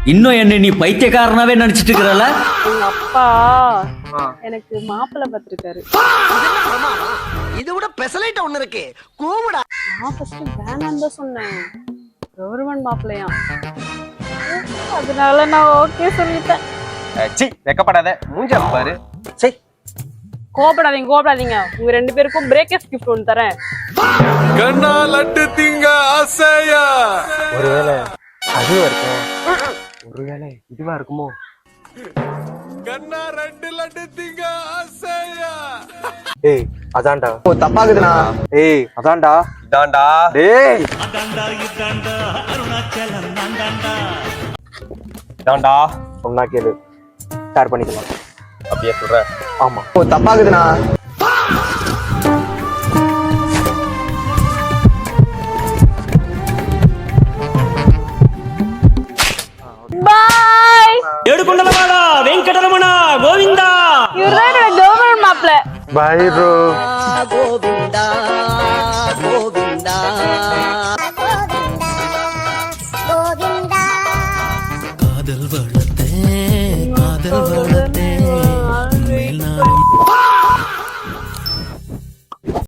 இன்னும் என்ன நீ பைத்தியக்காரனாவே நினைச்சிட்டு இருக்கிறல? எங்க அப்பா எனக்கு மாப்பிள்ளை பார்த்திருக்காரு. இது விட பெசலைட் ஒண்ணு இருக்கு கூவுடா. நான் ஃபர்ஸ்ட் வேணான்னு தான் சொன்னேன். கவர்மெண்ட் மாப்பிள்ளையா, அதனால நான் ஓகே சொல்லிட்டேன். சி வெக்கப்படாத, மூஞ்ச பாரு. சரி கோபப்படாதீங்க. உங்க 2 பேருக்கும் பிரேக்கப் கிஃப்ட் ஒன்று தரேன். கண்ணா லட்டு திங்க ஆசையா. ஒருவேளை அது இருக்கும், ஒருவேளை இதுவா இருக்குமோ? கண்ணா 2 லட்டு திங்க ஆசையா. ஏய் அதான்டா. ஓ தப்பாகுதுடா. ஏய் அதான்டா. இதான்டா. டேய் அதான்டா இதான்டா அருணாச்சலம் நான்டா. இதான்டா. சொன்னா கேளு, ஷேர் பண்ணிக்கலாம். அப்படியே சொல்ற? ஆமா. ஓ தப்பாகுதுடா. பாய். ఏడుకొండలవాడ వెంకటరమణ గోవిందా. இவர்தான் என்னோட கவர்மெண்ட் மாப்பிள்ளை. Bye bro. கோவிந்தா கோவிந்தா காதல் வளர்த்தே காதல்